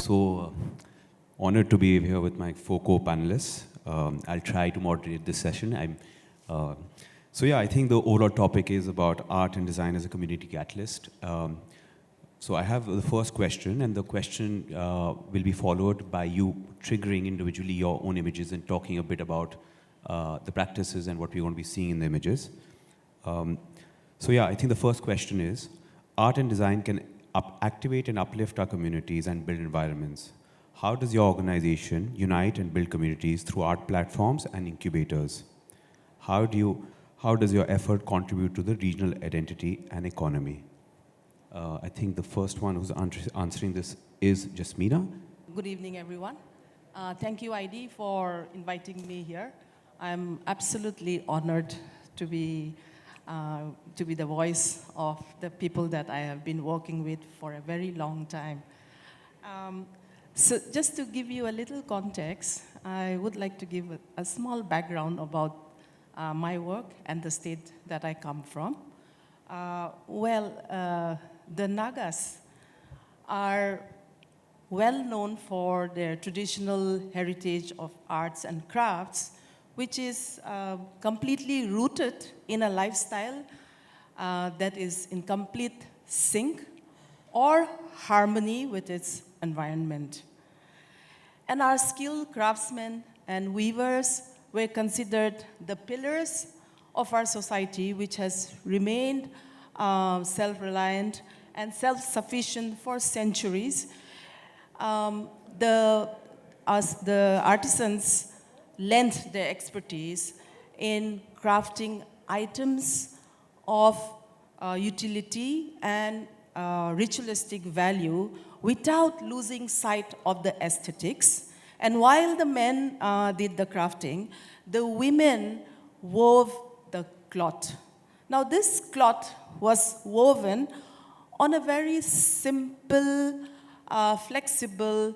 so honored to be here with my four co-panelists. I'll try to moderate this session. I think the overall topic is about art and design as a community catalyst. So I have the first question, and the question will be followed by you triggering individually your own images and talking a bit about the practices and what we're going to be seeing in the images. I think the first question is, art and design can activate and uplift our communities and build environments. How does your organization unite and build communities through art platforms and incubators? How does your effort contribute to the regional identity and economy? I think the first one who's answering this is Jesmina. Good evening, everyone. Thank you, ID, for inviting me here. I'm absolutely honored to be the voice of the people that I have been working with for a very long time. So just to give you a little context, I would like to give a small background about my work and the state that I come from. The Nagas are well known for their traditional heritage of arts and crafts, which is completely rooted in a lifestyle that is in complete sync or harmony with its environment. And our skilled craftsmen and weavers were considered the pillars of our society, which has remained self-reliant and self-sufficient for centuries. The artisans lent their expertise in crafting items of utility and ritualistic value without losing sight of the aesthetics. And while the men did the crafting, the women wove the cloth. Now this cloth was woven on a very simple, flexible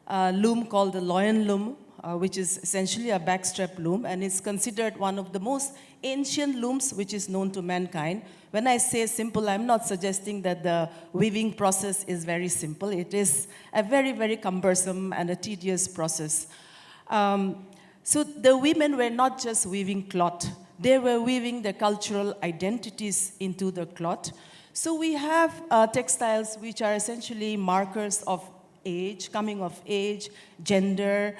loom called the loin loom, which is essentially a backstrap loom, and is considered one of the most ancient looms which is known to mankind. When I say simple, I'm not suggesting that the weaving process is very simple. It is a very, very cumbersome and a tedious process. So the women were not just weaving cloth, they were weaving the cultural identities into the cloth. So we have textiles which are essentially markers of age, coming of age, gender,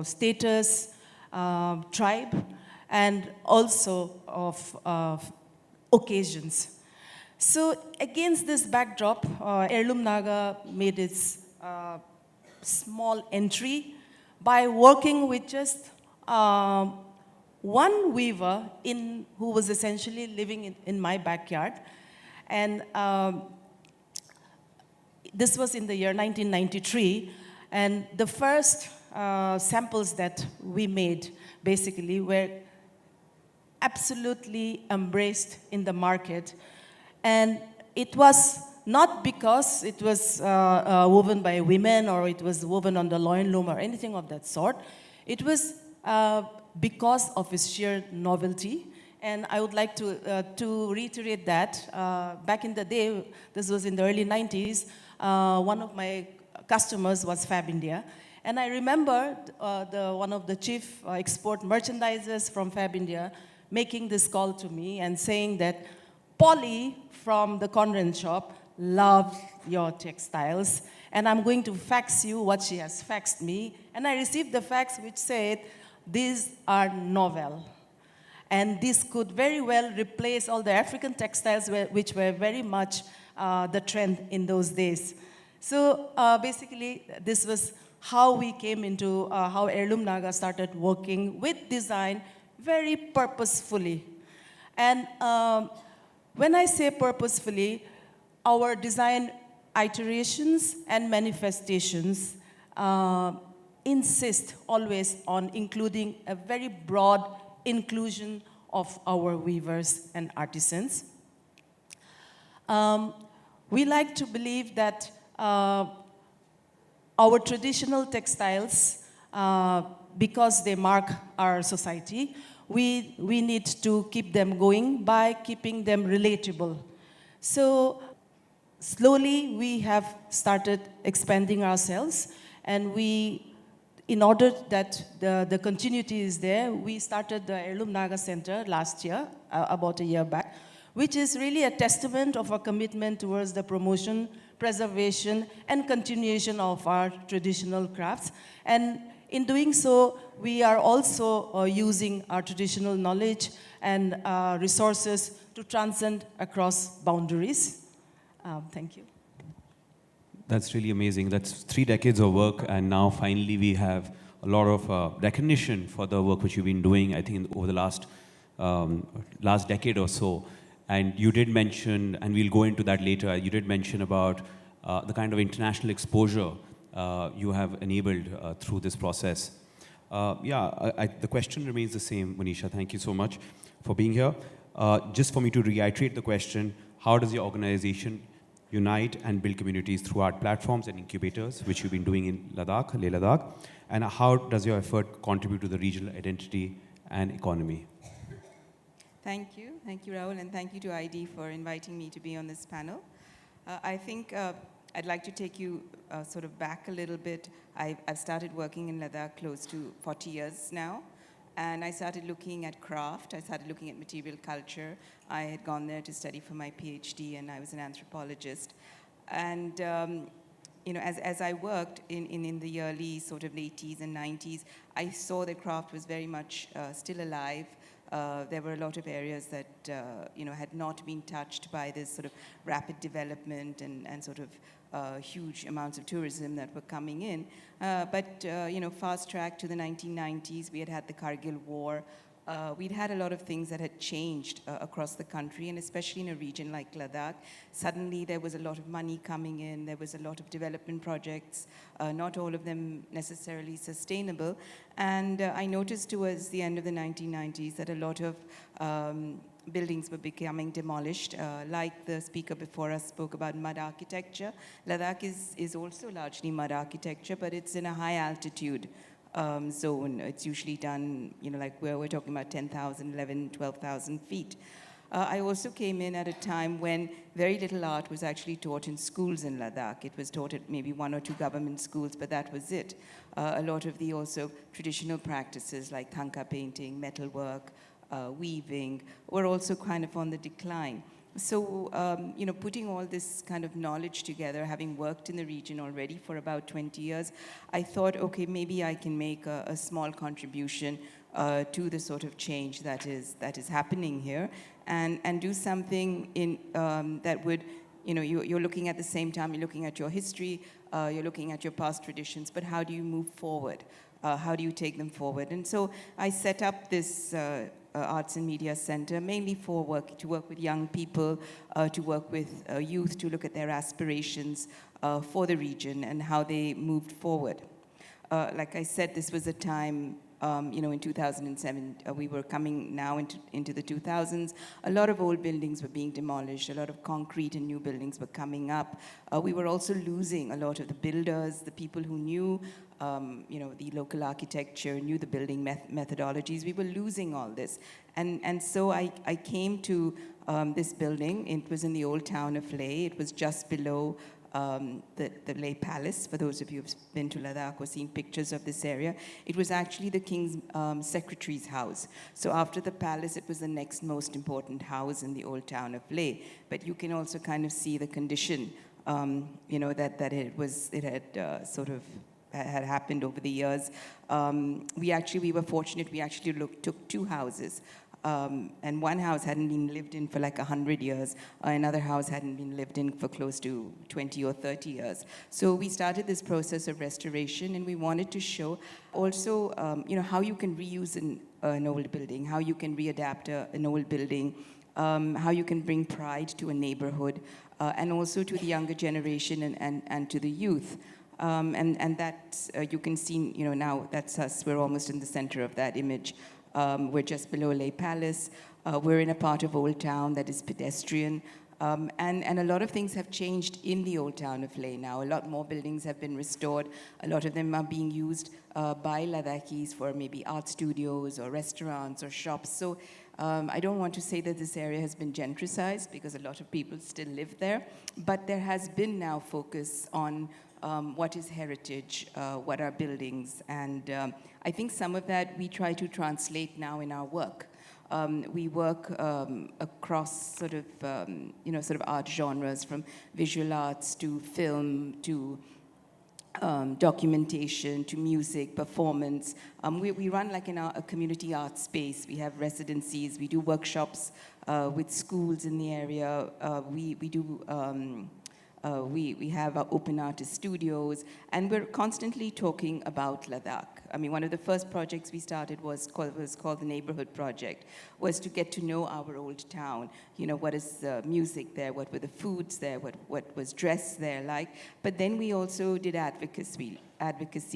status, tribe, and also of occasions. So against this backdrop, Heirloom Naga made its small entry by working with just one weaver who was essentially living in my backyard. And this was in the year 1993. And the first samples that we made basically were absolutely embraced in the market. And it was not because it was woven by women or it was woven on the loin loom or anything of that sort. It was because of its sheer novelty. And I would like to reiterate that. Back in the day, this was in the early 90s, one of my customers was Fab India. And I remember one of the chief export merchandisers from Fab India making this call to me and saying that Polly from the Conran shop loved your textiles, and I'm going to fax you what she has faxed me. And I received the fax which said, these are novel. And this could very well replace all the African textiles which were very much the trend in those days. So basically, this was how we came into how Heirloom Naga started working with design very purposefully. And when I say purposefully, our design iterations and manifestations insist always on including a very broad inclusion of our weavers and artisans. We like to believe that our traditional textiles, because they mark our society, we need to keep them going by keeping them relatable. So slowly we have started expanding ourselves, and in order that the continuity is there, we started the Heirloom Naga Center last year, about a year back, which is really a testament of our commitment towards the promotion, preservation, and continuation of our traditional crafts. And in doing so, we are also using our traditional knowledge and resources to transcend across boundaries. Thank you. That's really amazing. That's 3 decades of work, and now finally we have a lot of recognition for the work which you've been doing, I think, over the last decade or so. And you did mention, and we'll go into that later, you did mention about the kind of international exposure you have enabled through this process. The question remains the same, Monisha. Thank you so much for being here. Just for me to reiterate the question, how does your organization unite and build communities through art platforms and incubators, which you've been doing in Ladakh, Leh Ladakh? And how does your effort contribute to the regional identity and economy? Thank you, Rahul, and thank you to ID for inviting me to be on this panel. I think I'd like to take you sort of back a little bit. I've started working in Ladakh close to 40 years now, and I started looking at craft, I started looking at material culture. I had gone there to study for my PhD, and I was an anthropologist. And as I worked in the early sort of 80s and 90s, I saw that craft was very much still alive. There were a lot of areas that had not been touched by this sort of rapid development and sort of huge amounts of tourism that were coming in. But fast track to the 1990s, we had the Kargil War. We'd had a lot of things that had changed across the country, and especially in a region like Ladakh. Suddenly there was a lot of money coming in, there was a lot of development projects, not all of them necessarily sustainable. And I noticed towards the end of the 1990s that a lot of buildings were becoming demolished. Like the speaker before us spoke about mud architecture. Ladakh is also largely mud architecture, but it's in a high altitude zone. It's usually done, like where we're talking about 10,000, 11, 12,000 feet. I also came in at a time when very little art was actually taught in schools in Ladakh. It was taught at maybe 1 or 2 government schools, but that was it. A lot of the also traditional practices like thanka painting, metalwork, weaving were also kind of on the decline. So, putting all this kind of knowledge together, having worked in the region already for about 20 years, I thought, okay, maybe I can make a small contribution to the sort of change that is happening here, and do something in that would, you're looking at the same time, you're looking at your history, you're looking at your past traditions, but how do you move forward? How do you take them forward? And so I set up this Arts and Media Center, mainly to work with young people, to work with youth, to look at their aspirations for the region and how they moved forward. Like I said, this was a time, in 2007, we were coming now into the 2000s. A lot of old buildings were being demolished. A lot of concrete and new buildings were coming up. We were also losing a lot of the builders, the people who knew the local architecture, knew the building methodologies. We were losing all this. And so I came to this building. It was in the old town of Leh. It was just below the Leh Palace. For those of you who've been to Ladakh or seen pictures of this area, it was actually the king's secretary's house. So after the palace, it was the next most important house in the old town of Leh. But you can also kind of see the condition, that had happened over the years. We were fortunate. We actually took 2 houses. And one house hadn't been lived in for like 100 years. Another house hadn't been lived in for close to 20 or 30 years. So we started this process of restoration, and we wanted to show also, how you can reuse an old building, how you can readapt an old building, how you can bring pride to a neighborhood, and also to the younger generation and to the youth. And that, you can see, now that's us. We're almost in the center of that image. We're just below Leh Palace. We're in a part of Old Town that is pedestrian. And a lot of things have changed in the Old Town of Leh now. A lot more buildings have been restored. A lot of them are being used by Ladakhis for maybe art studios or restaurants or shops. So I don't want to say that this area has been gentricized because a lot of people still live there, but there has been now focus on what is heritage, what are buildings, and I think some of that we try to translate now in our work. We work across sort of, sort of art genres, from visual arts to film to documentation to music, performance. We run like in a community art space. We have residencies, we do workshops with schools in the area. We have our open artist studios, and we're constantly talking about Ladakh. I mean, one of the first projects we started was called the Neighborhood Project, was to get to know our old town. You know, what is the music there, what were the foods there, what was dress there like. But then we also did advocacy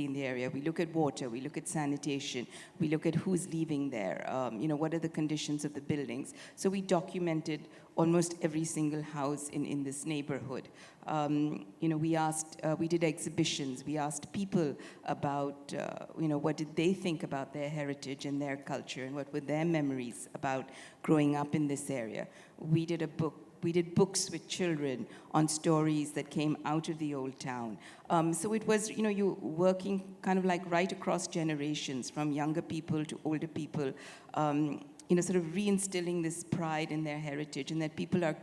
in the area. We look at water, we look at sanitation, we look at who's living there, what are the conditions of the buildings. So we documented almost every single house in this neighborhood. We did exhibitions, we asked people about, what did they think about their heritage and their culture, and what were their memories about growing up in this area. We did books with children on stories that came out of the old town. So it was, you working kind of like right across generations, from younger people to older people, sort of reinstilling this pride in their heritage, and that people are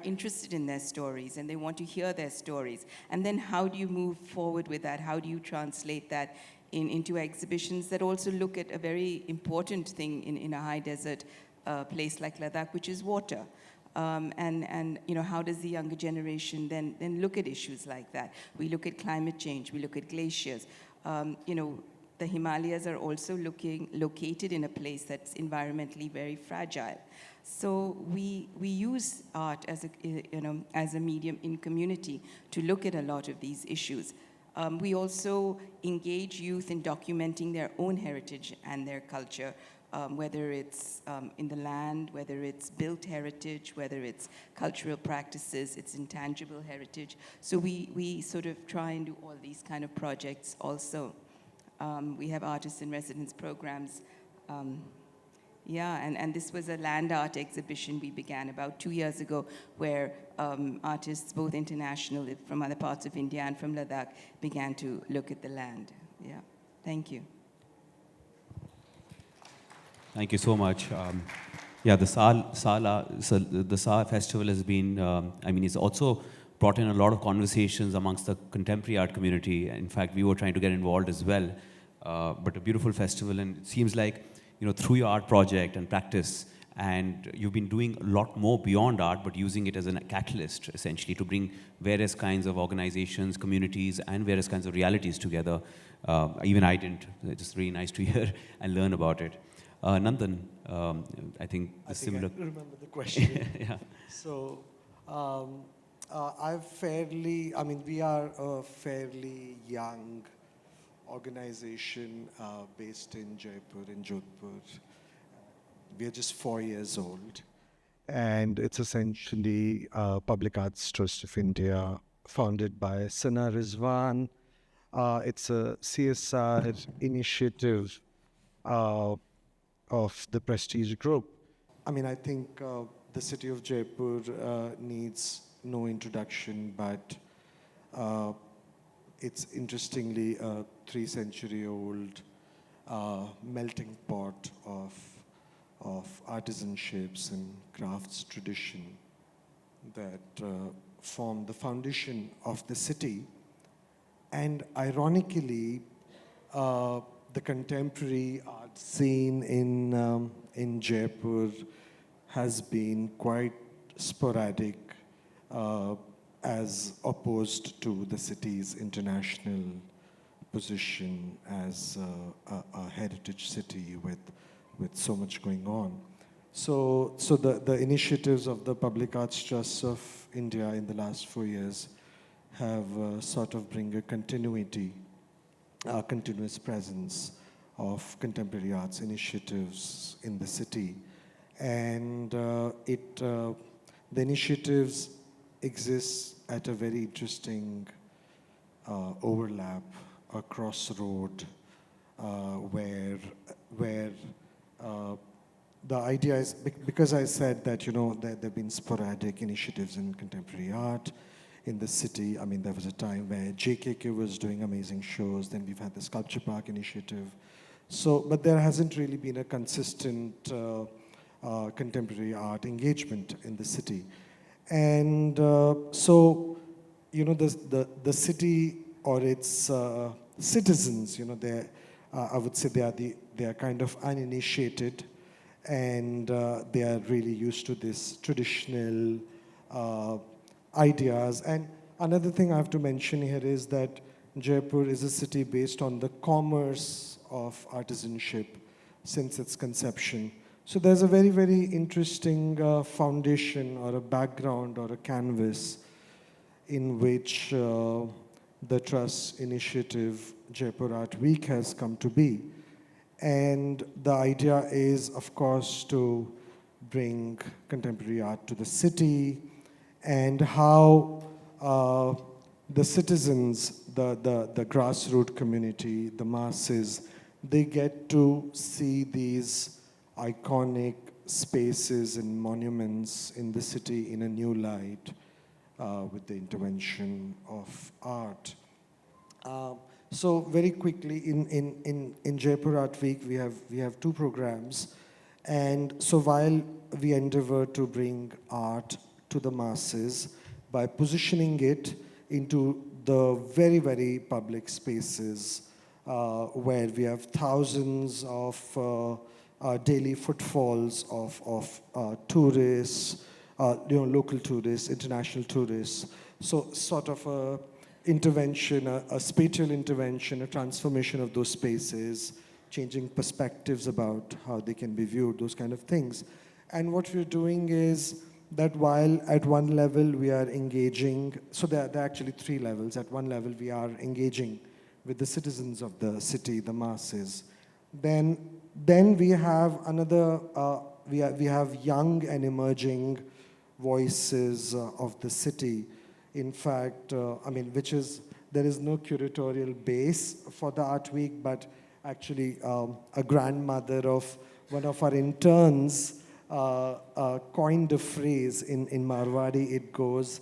interested in their stories and they want to hear their stories. And then how do you move forward with that? How do you translate that into exhibitions that also look at a very important thing in a high desert place like Ladakh, which is water? How does the younger generation then look at issues like that? We look at climate change, we look at glaciers. The Himalayas are also located in a place that's environmentally very fragile. So we use art as a medium in community to look at a lot of these issues. We also engage youth in documenting their own heritage and their culture, whether it's in the land, whether it's built heritage, whether it's cultural practices, it's intangible heritage. So we sort of try and do all these kind of projects also. We have artists in residence programs. And this was a land art exhibition we began about 2 years ago, where artists, both international from other parts of India and from Ladakh, began to look at the land. Yeah, thank you. Thank you so much. The Sa festival has been, it's also brought in a lot of conversations amongst the contemporary art community. In fact, we were trying to get involved as well. But a beautiful festival, and it seems like, through your art project and practice, and you've been doing a lot more beyond art, but using it as a catalyst, essentially, to bring various kinds of organizations, communities, and various kinds of realities together. Even I didn't. It's just really nice to hear and learn about it. Nandan, I think similar. I remember the question. Yeah. So, we are a fairly young organization based in Jaipur, in Jodhpur. We are just 4 years old. And it's essentially Public Arts Trust of India, founded by Sana Rizwan. It's a CSR initiative of the Prestige Group. I think the city of Jaipur needs no introduction, but it's interestingly a 3-century-old melting pot of artisanships and crafts tradition that form the foundation of the city. And ironically, the contemporary art scene in Jaipur has been quite sporadic as opposed to the city's international position as a heritage city with so much going on. So the initiatives of the Public Arts Trust of India in the last 4 years have sort of bring a continuity, a continuous presence of contemporary arts initiatives in the city. And the initiatives exist at a very interesting overlap, a crossroad where the idea is, because I said that, there have been sporadic initiatives in contemporary art in the city. I mean, there was a time where JKK was doing amazing shows, then we've had the Sculpture Park initiative. So, but there hasn't really been a consistent contemporary art engagement in the city. And so, the city or its citizens, I would say they are kind of uninitiated, and they are really used to this traditional ideas. And another thing I have to mention here is that Jaipur is a city based on the commerce of artisanship since its conception. So there's a very, very interesting foundation or a background or a canvas in which the Trust Initiative Jaipur Art Week has come to be. And the idea is, of course, to bring contemporary art to the city, and how the citizens, the grassroots community, the masses, they get to see these iconic spaces and monuments in the city in a new light with the intervention of art. So very quickly, in Jaipur Art Week, we have two programs. And so while we endeavor to bring art to the masses by positioning it into the very, very public spaces where we have thousands of daily footfalls of tourists, local tourists, international tourists. So sort of a intervention, a spatial intervention, a transformation of those spaces, changing perspectives about how they can be viewed, those kind of things. And what we're doing is that while at one level we are engaging, so there are actually three levels. At one level we are engaging with the citizens of the city, the masses. Then we have another, we have young and emerging voices of the city. In fact, there is no curatorial base for the Art Week, but actually a grandmother of one of our interns coined a phrase in Marwari. It goes,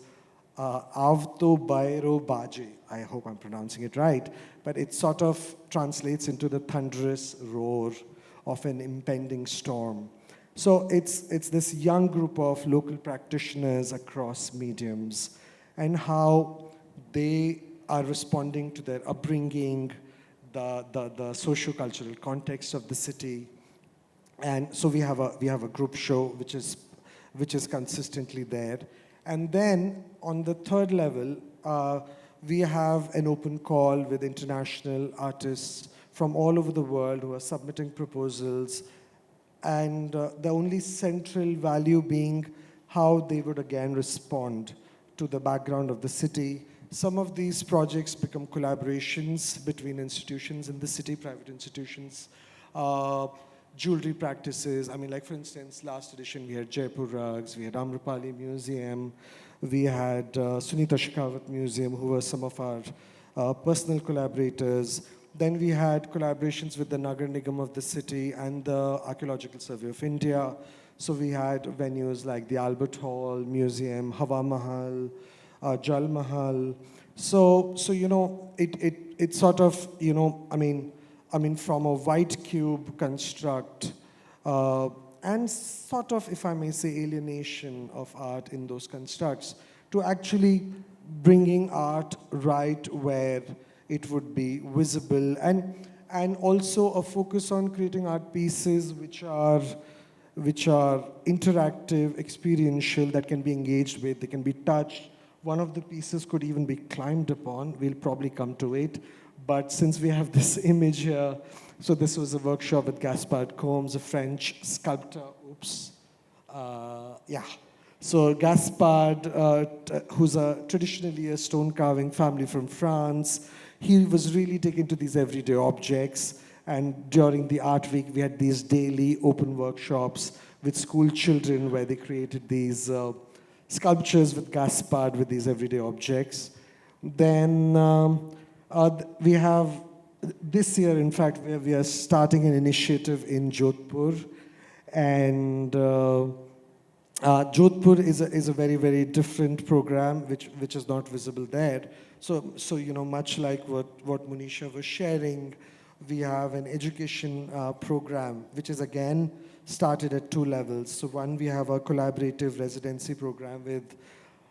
Avto Bairo Baje. I hope I'm pronouncing it right, but it sort of translates into the thunderous roar of an impending storm. So it's this young group of local practitioners across mediums, and how they are responding to their upbringing, the socio-cultural context of the city. And so we have a group show which is consistently there. And then on the third level, we have an open call with international artists from all over the world who are submitting proposals, and the only central value being how they would again respond to the background of the city. Some of these projects become collaborations between institutions in the city, private institutions, jewelry practices. I mean, like for instance, last edition we had Jaipur Rugs, we had Amrapali Museum, we had Sunita Shekhawat Museum, who were some of our personal collaborators. Then we had collaborations with the Nagar Nigam of the city and the Archaeological Survey of India. So we had venues like the Albert Hall Museum, Hawa Mahal, Jal Mahal. So it sort of, from a white cube construct and sort of, if I may say, alienation of art in those constructs, to actually bringing art right where it would be visible, and also a focus on creating art pieces which are interactive, experiential, that can be engaged with, they can be touched. One of the pieces could even be climbed upon. We'll probably come to it. But since we have this image here, so this was a workshop with Gaspard Combes, a French sculptor. So Gaspard, who's traditionally a stone carving family from France, he was really taken to these everyday objects. And during the Art Week, we had these daily open workshops with school children where they created these sculptures with Gaspard with these everyday objects. Then we have this year, in fact, where we are starting an initiative in Jodhpur. And Jodhpur is a very, very different program which is not visible there. So you know, much like what Monisha was sharing, we have an education program which is again started at 2 levels. So one, we have a collaborative residency program with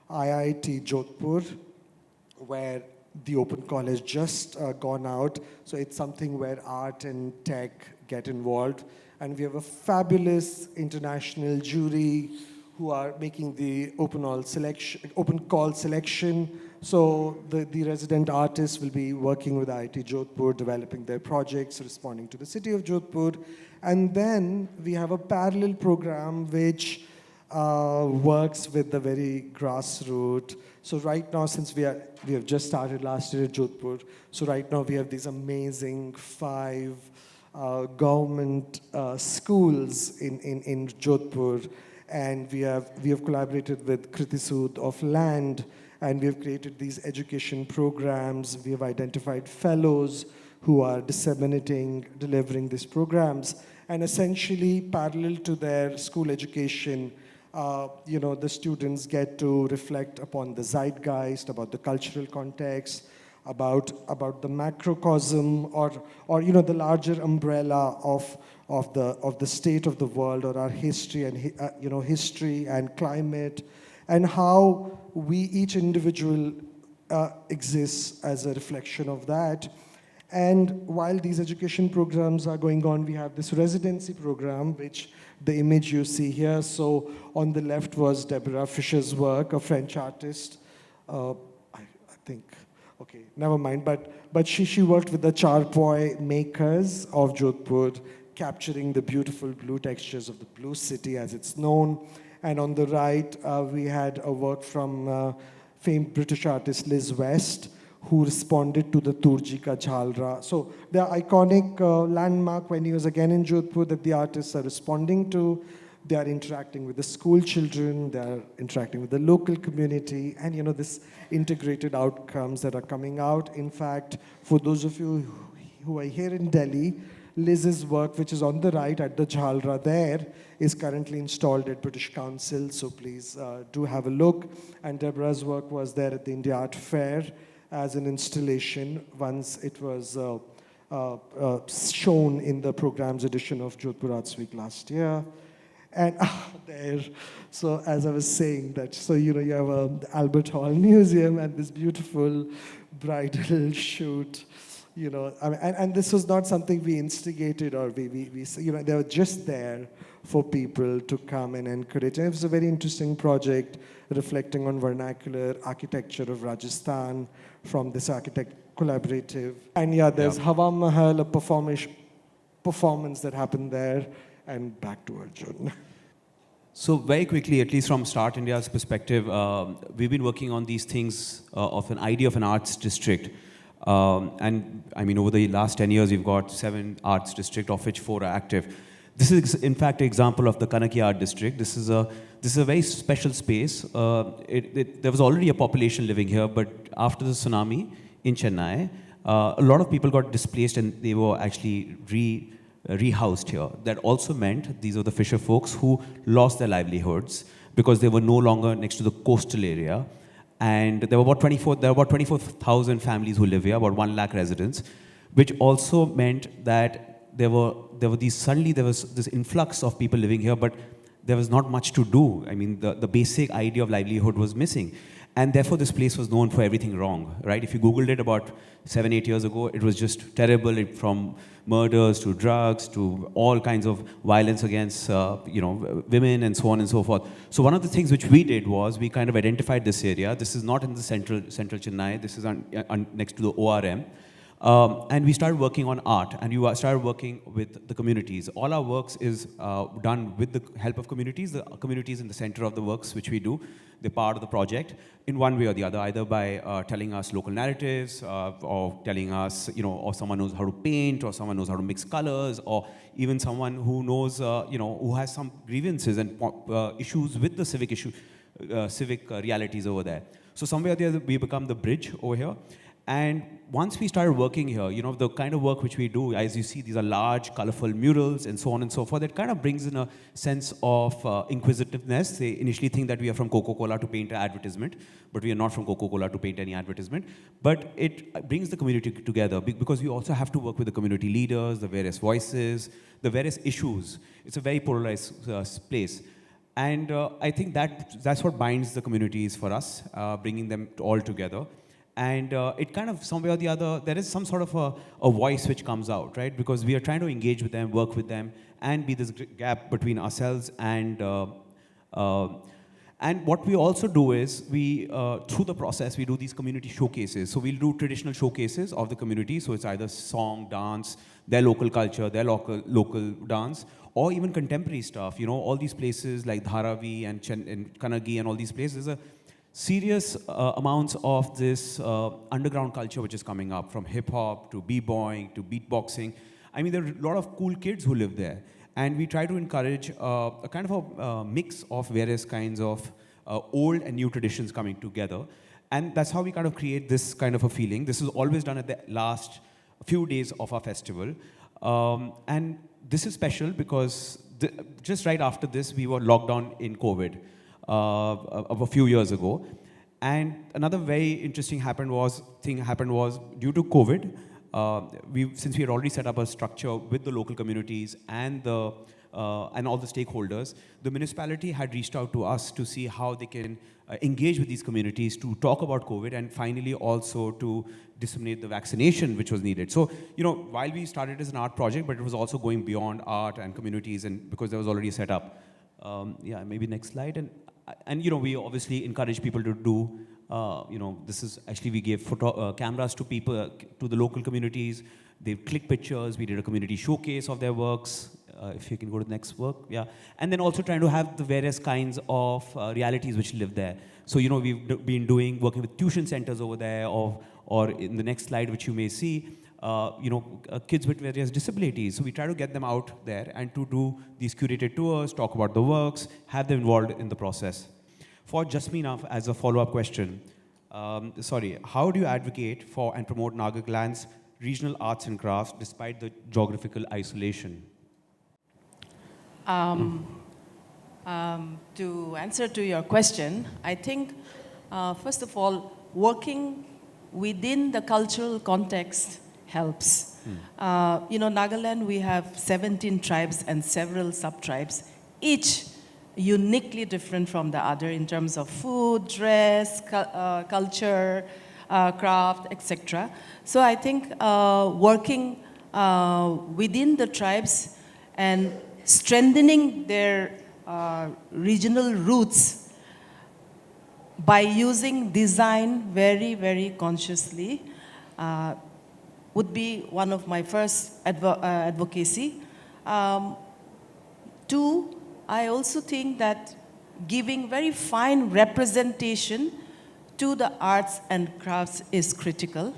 IIT Jodhpur, where the open call has just gone out. So it's something where art and tech get involved. And we have a fabulous international jury who are making the open call selection. So the resident artists will be working with IIT Jodhpur, developing their projects, responding to the city of Jodhpur. And then we have a parallel program which works with the very grassroots. So right now, since we have just started last year at Jodhpur, so right now we have these amazing 5 government schools in Jodhpur, and we have collaborated with Kriti Sood of Land, and we have created these education programs. We have identified fellows who are delivering these programs, and essentially parallel to their school education, you know, the students get to reflect upon the zeitgeist, about the cultural context, about the macrocosm, or you know, the larger umbrella of the state of the world, or our history and you know, history and climate, and how we each individual exists as a reflection of that. And while these education programs are going on, we have this residency program, which the image you see here. So on the left was Deborah Fisher's work, a French artist. I think, okay, never mind. But she worked with the charpoy makers of Jodhpur, capturing the beautiful blue textures of the blue city as it's known. And on the right, we had a work from famed British artist Liz West, who responded to the Turji Ka Jhalra. So the iconic landmark venues again in Jodhpur that the artists are responding to. They are interacting with the school children, they are interacting with the local community, and you know, this integrated outcomes that are coming out. In fact, for those of you who are here in Delhi, Liz's work, which is on the right at the Jhalra there, is currently installed at British Council, so please do have a look. And Deborah's work was there at the India Art Fair as an installation once it was shown in the program's edition of Jodhpur Arts Week last year. And there, so as I was saying that, so you know, you have the Albert Hall Museum and this beautiful bridal shoot, you know, I mean, and this was not something we instigated or we you know, they were just there for people to come and encourage. And it was a very interesting project reflecting on vernacular architecture of Rajasthan from this architect collaborative. And yeah, there's Hawa Mahal, a performance that happened there. And back to Arjun. So very quickly, at least from Start India's perspective, we've been working on these things of an idea of an arts district. And I mean, over the last 10 years, we've got 7 arts districts, of which 4 are active. This is, in fact, an example of the Kanaki Art District. This is a very special space. There was already a population living here, but after the tsunami in Chennai, a lot of people got displaced and they were actually rehoused here. That also meant these are the fisher folks who lost their livelihoods because they were no longer next to the coastal area. And there were about 24,000 families who live here, about 1 lakh residents, which also meant that there was this influx of people living here, but there was not much to do. I mean, the basic idea of livelihood was missing. And therefore, this place was known for everything wrong, right? If you Googled it about 7-8 years ago, it was just terrible, from murders to drugs to all kinds of violence against women and so on and so forth. So one of the things which we did was we kind of identified this area. This is not in the central Chennai. This is next to the ORM. And we started working on art, and we started working with the communities. All our works is done with the help of communities. The communities in the center of the works which we do, they're part of the project in one way or the other, either by telling us local narratives, or telling us, or someone knows how to paint, or someone knows how to mix colors, or even someone who knows, who has some grievances and issues with the civic realities over there. So somewhere or the other, we become the bridge over here. And once we started working here, the kind of work which we do, as you see, these are large, colorful murals and so on and so forth. It kind of brings in a sense of inquisitiveness. They initially think that we are from Coca-Cola to paint an advertisement, but we are not from Coca-Cola to paint any advertisement. But it brings the community together because we also have to work with the community leaders, the various voices, the various issues. It's a very polarized place. And I think that's what binds the communities for us, bringing them all together. And it kind of, some way or the other, there is some sort of a voice which comes out, right? Because we are trying to engage with them, work with them, and be this gap between ourselves and what we also do is, through the process, we do these community showcases. So we'll do traditional showcases of the community. So it's either song, dance, their local culture, their local dance, or even contemporary stuff. All these places like Dharavi and Kanagi and all these places, there's a serious amounts of this underground culture which is coming up, from hip-hop to b-boying to beatboxing. I mean, there are a lot of cool kids who live there. And we try to encourage a kind of a mix of various kinds of old and new traditions coming together. And that's how we kind of create this kind of a feeling. This is always done at the last few days of our festival. And this is special because just right after this, we were locked down in COVID. Of a few years ago. And another very interesting thing happened was due to COVID, since we had already set up a structure with the local communities and all the stakeholders, the municipality had reached out to us to see how they can engage with these communities to talk about COVID, and finally also to disseminate the vaccination which was needed. So, while we started as an art project, but it was also going beyond art and communities, and because there was already set up. Yeah, maybe next slide. And we obviously encourage people to do, this is actually, we gave cameras to people, to the local communities. They click pictures. We did a community showcase of their works. If you can go to the next work, yeah. And then also trying to have the various kinds of realities which live there. So, we've been working with tuition centers over there, or in the next slide, which you may see, kids with various disabilities. So we try to get them out there and to do these curated tours, talk about the works, have them involved in the process. For Jesmina, as a follow-up question, how do you advocate for and promote Nagaland's regional arts and crafts despite the geographical isolation? To answer to your question, I think, first of all, working within the cultural context helps. Nagaland, we have 17 tribes and several sub-tribes, each uniquely different from the other in terms of food, dress, culture, craft, etc. So I think working within the tribes and strengthening their regional roots by using design very, very consciously would be one of my first advocacy. Two, I also think that giving very fine representation to the arts and crafts is critical.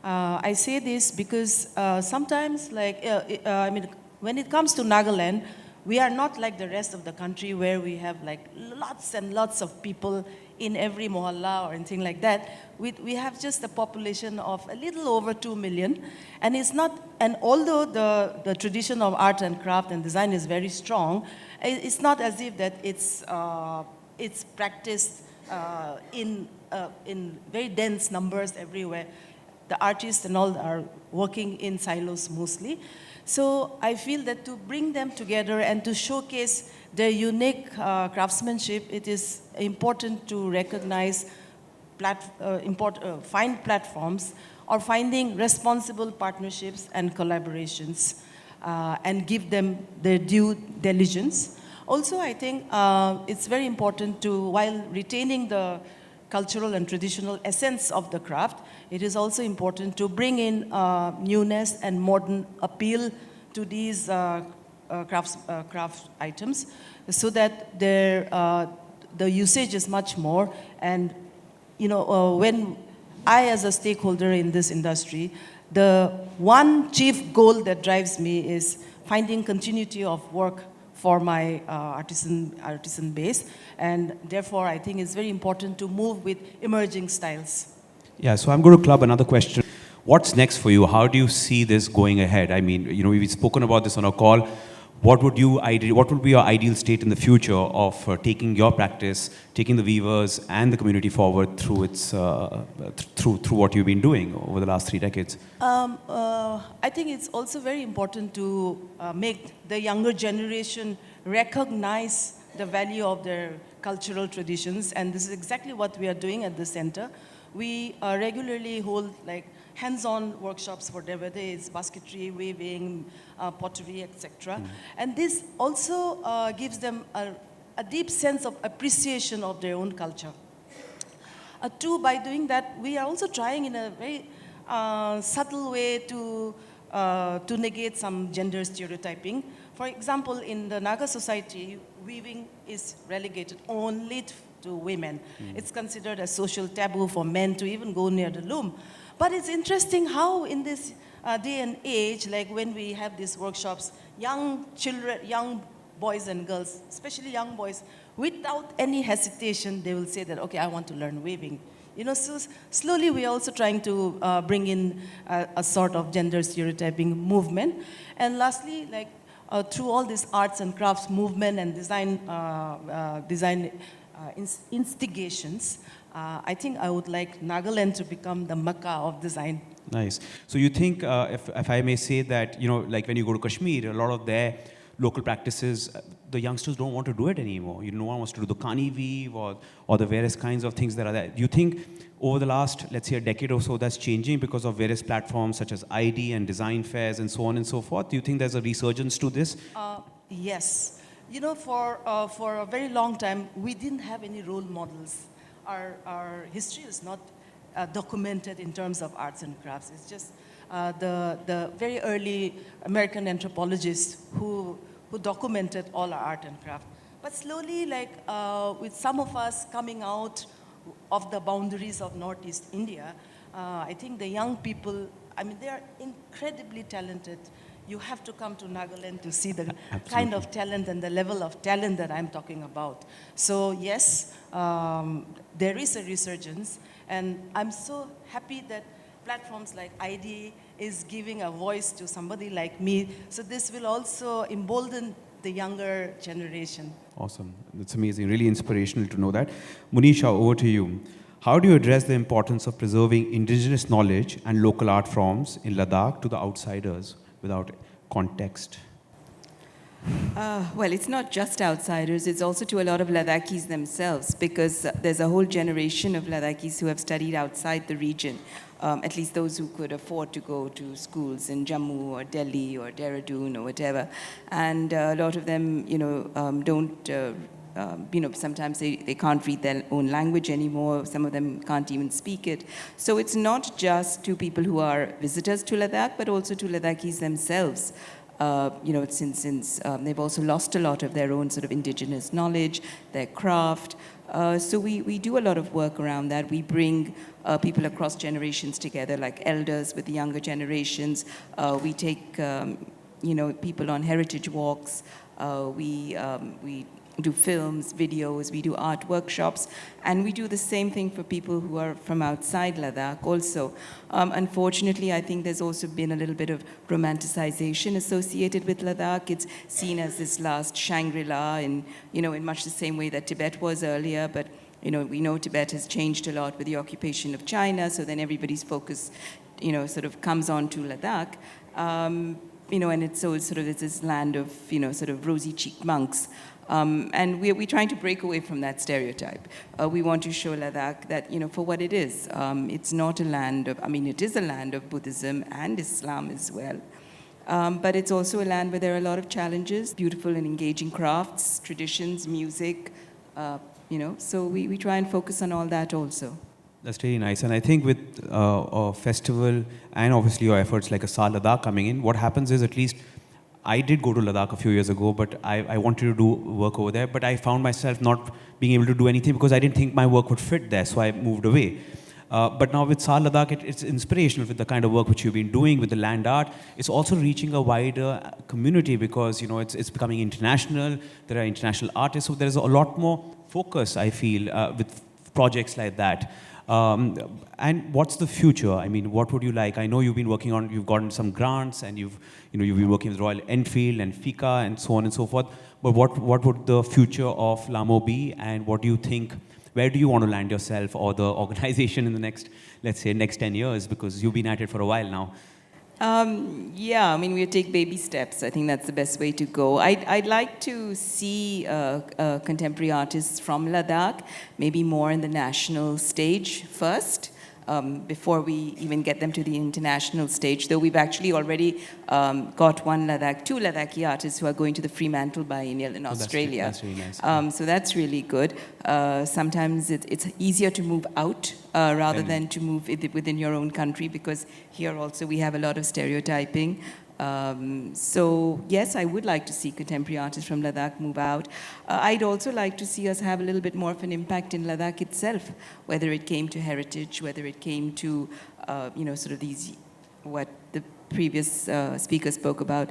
I say this because sometimes, when it comes to Nagaland, we are not like the rest of the country where we have lots and lots of people in every mohalla or anything like that. We have just a population of a little over 2 million. And it's not, and although the tradition of art and craft and design is very strong, it's not as if that it's practiced in very dense numbers everywhere. The artists and all are working in silos mostly. So I feel that to bring them together and to showcase their unique craftsmanship, it is important to recognize, find platforms or finding responsible partnerships and collaborations and give them their due diligence. Also, I think it's very important to, while retaining the cultural and traditional essence of the craft, it is also important to bring in newness and modern appeal to these craft items, so that the usage is much more. And when I, as a stakeholder in this industry, the one chief goal that drives me is finding continuity of work for my artisan base, and therefore I think it's very important to move with emerging styles. Yeah, so I'm going to club another question. What's next for you? How do you see this going ahead? I mean, we've spoken about this on our call. What would be your ideal state in the future of taking your practice, taking the weavers and the community forward through through what you've been doing over the last 3 decades? I think it's also very important to make the younger generation recognize the value of their cultural traditions, and this is exactly what we are doing at the center. We regularly hold like hands-on workshops for them, whether it's basketry, weaving, pottery, etc. And this also gives them a deep sense of appreciation of their own culture. Two, by doing that, we are also trying in a very subtle way to negate some gender stereotyping. For example, in the Naga society, weaving is relegated only to women. It's considered a social taboo for men to even go near the loom. But it's interesting how in this day and age, like when we have these workshops, young children, young boys and girls, especially young boys, without any hesitation, they will say that, okay, I want to learn weaving. So slowly we're also trying to bring in a sort of gender stereotyping movement. And lastly, like through all this arts and crafts movement and design instigations, I think I would like Nagaland to become the Mecca of design. Nice. So you think, if I may say that, like when you go to Kashmir, a lot of their local practices, the youngsters don't want to do it anymore. No one wants to do the Kani weave or the various kinds of things that are there. Do you think over the last, let's say, a decade or so, that's changing because of various platforms such as ID and design fairs and so on and so forth? Do you think there's a resurgence to this? Yes. For a very long time, we didn't have any role models. Our history is not documented in terms of arts and crafts. It's just the very early American anthropologists who documented all our art and craft. But slowly, like with some of us coming out of the boundaries of Northeast India, I think the young people, I mean, they are incredibly talented. You have to come to Nagaland to see the kind of talent and the level of talent that I'm talking about. So yes, there is a resurgence, and I'm so happy that platforms like ID is giving a voice to somebody like me. So this will also embolden the younger generation. Awesome. That's amazing. Really inspirational to know that. Monisha, over to you. How do you address the importance of preserving indigenous knowledge and local art forms in Ladakh to the outsiders without context? Well, it's not just outsiders, it's also to a lot of Ladakhis themselves, because there's a whole generation of Ladakhis who have studied outside the region, at least those who could afford to go to schools in Jammu or Delhi or Dehradun or whatever. And a lot of them, don't, sometimes they can't read their own language anymore. Some of them can't even speak it. So it's not just to people who are visitors to Ladakh, but also to Ladakhis themselves. Since they've also lost a lot of their own sort of indigenous knowledge, their craft. So we do a lot of work around that. We bring people across generations together, like elders with the younger generations. We take, people on heritage walks. We do films, videos, we do art workshops, and we do the same thing for people who are from outside Ladakh also. Unfortunately, I think there's also been a little bit of romanticization associated with Ladakh. It's seen as this last Shangri-La in much the same way that Tibet was earlier, but we know Tibet has changed a lot with the occupation of China, so then everybody's focus, sort of comes on to Ladakh. And it's this land of, sort of rosy-cheeked monks. And we're trying to break away from that stereotype. We want to show Ladakh that, for what it is. It's not a land of, it is a land of Buddhism and Islam as well. But it's also a land where there are a lot of challenges, beautiful and engaging crafts, traditions, music, so we try and focus on all that also. That's really nice. And I think with a festival and obviously your efforts like a Sa Ladakh coming in, what happens is, at least I did go to Ladakh a few years ago, but I wanted to do work over there, but I found myself not being able to do anything because I didn't think my work would fit there, so I moved away. But now with Sa Ladakh, it's inspirational with the kind of work which you've been doing with the land art. It's also reaching a wider community because, it's becoming international. There are international artists, so there's a lot more focus, I feel, with projects like that. And what's the future? I mean, what would you like? I know you've been working on, you've gotten some grants, and you've been working with Royal Enfield and FICA and so on and so forth. But what would the future of Lamo be, and what do you think? Where do you want to land yourself or the organization in the next, let's say, next 10 years? Because you've been at it for a while now. Yeah, I mean, we take baby steps. I think that's the best way to go. I'd like to see contemporary artists from Ladakh, maybe more in the national stage first, before we even get them to the international stage. Though we've actually already got two Ladakhi artists who are going to the Fremantle Biennial in Australia. That's really nice. So that's really good. Sometimes it's easier to move out rather than to move within your own country, because here also we have a lot of stereotyping. So yes, I would like to see contemporary artists from Ladakh move out. I'd also like to see us have a little bit more of an impact in Ladakh itself, whether it came to heritage, whether it came to, sort of these, what the previous speaker spoke about,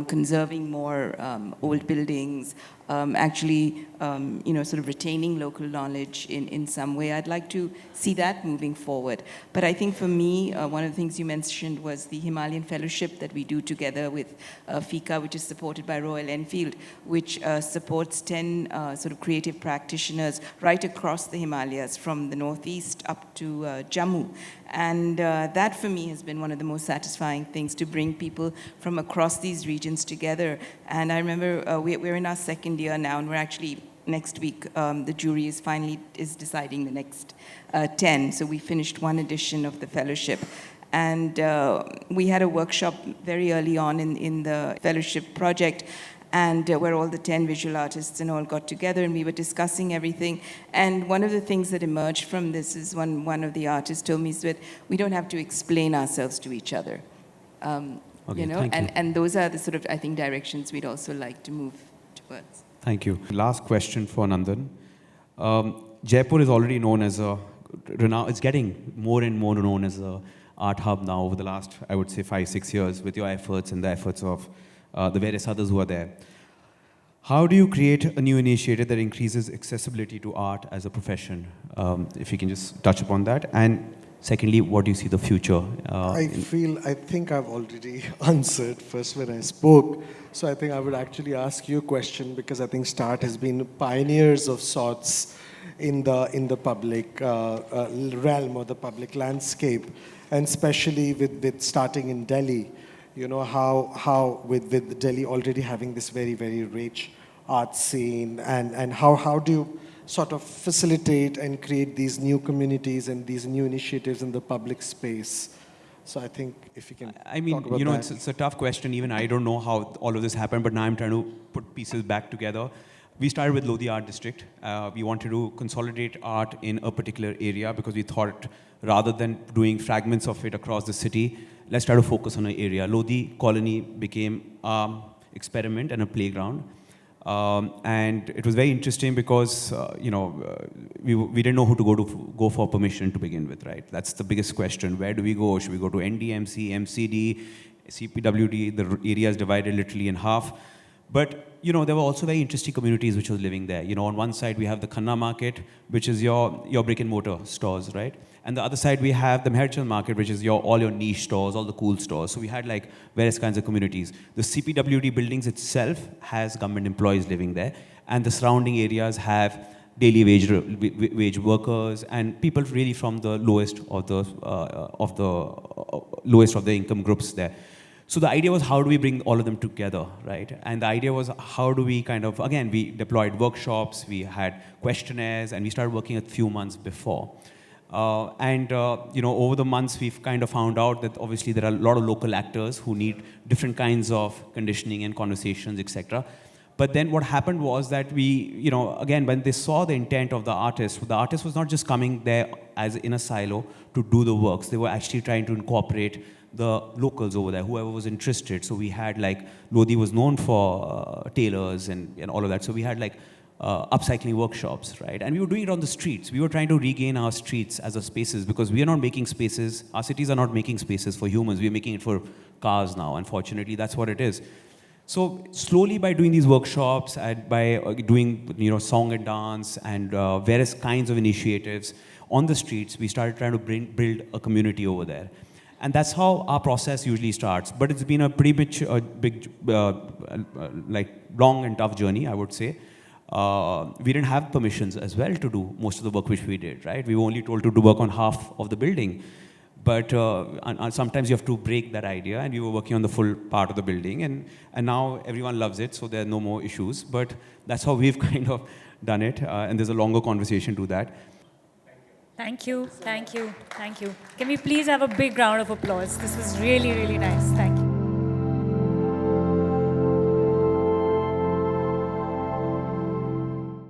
conserving more old buildings, actually, sort of retaining local knowledge in some way. I'd like to see that moving forward. But I think for me, one of the things you mentioned was the Himalayan Fellowship that we do together with FICA, which is supported by Royal Enfield, which supports 10 sort of creative practitioners right across the Himalayas, from the northeast up to Jammu. And that for me has been one of the most satisfying things, to bring people from across these regions together. And I remember we're in our second year now, and we're actually, next week, the jury is deciding the next 10. So we finished one edition of the fellowship. And we had a workshop very early on in the fellowship project, and where all the 10 visual artists and all got together, and we were discussing everything. And one of the things that emerged from this is one of the artists told me that we don't have to explain ourselves to each other. Okay, thank you. And those are the sort of, I think, directions we'd also like to move towards. Thank you. Last question for Nandan. Jaipur is already known as it's getting more and more known as a art hub now over the last, I would say, 5-6 years, with your efforts and the efforts of the various others who are there. How do you create a new initiative that increases accessibility to art as a profession? If you can just touch upon that. And secondly, what do you see the future? I think I've already answered first when I spoke. So I think I would actually ask you a question, because I think st+Art has been pioneers of sorts in the public realm or the public landscape, and especially with starting in Delhi. You know, how with Delhi already having this very, very rich art scene, and how do you sort of facilitate and create these new communities and these new initiatives in the public space? So I think if you can talk about that. It's a tough question. Even I don't know how all of this happened, but now I'm trying to put pieces back together. We started with Lodi Art District. We wanted to consolidate art in a particular area, because we thought, rather than doing fragments of it across the city, let's try to focus on an area. Lodi Colony became an experiment and a playground. And it was very interesting because, we didn't know who to go for permission to begin with, right? That's the biggest question. Where do we go? Should we go to NDMC, MCD, CPWD? The area is divided literally in half. But, there were also very interesting communities which was living there. On one side, we have the Khanna market, which is your brick and mortar stores, right? And the other side, we have the Meherchand market, which is all your niche stores, all the cool stores. So we had like various kinds of communities. The CPWD buildings itself has government employees living there, and the surrounding areas have daily wage workers and people really from the lowest of the income groups there. So the idea was, how do we bring all of them together, right? And the idea was, how do we we deployed workshops, we had questionnaires, and we started working a few months before. Over the months, we've kind of found out that obviously there are a lot of local actors who need different kinds of conditioning and conversations, etc. But then what happened was that when they saw the intent of the artist was not just coming there as in a silo to do the works. They were actually trying to incorporate the locals over there, whoever was interested. So we had Lodi was known for tailors and all of that. So we had upcycling workshops, right? And we were doing it on the streets. We were trying to regain our streets as a spaces, because we are not making spaces, our cities are not making spaces for humans, we're making it for cars now. Unfortunately, that's what it is. So slowly, by doing these workshops and by doing song and dance and various kinds of initiatives, on the streets, we started trying to build a community over there. And that's how our process usually starts. But it's been a pretty big, like long and tough journey, I would say. We didn't have permissions as well to do most of the work which we did, right? We were only told to do work on half of the building. But and sometimes you have to break that idea, and we were working on the full part of the building, and now everyone loves it, so there are no more issues. But that's how we've kind of done it, and there's a longer conversation to that. Thank you, thank you, thank you. Can we please have a big round of applause? This was really, really nice. Thank you.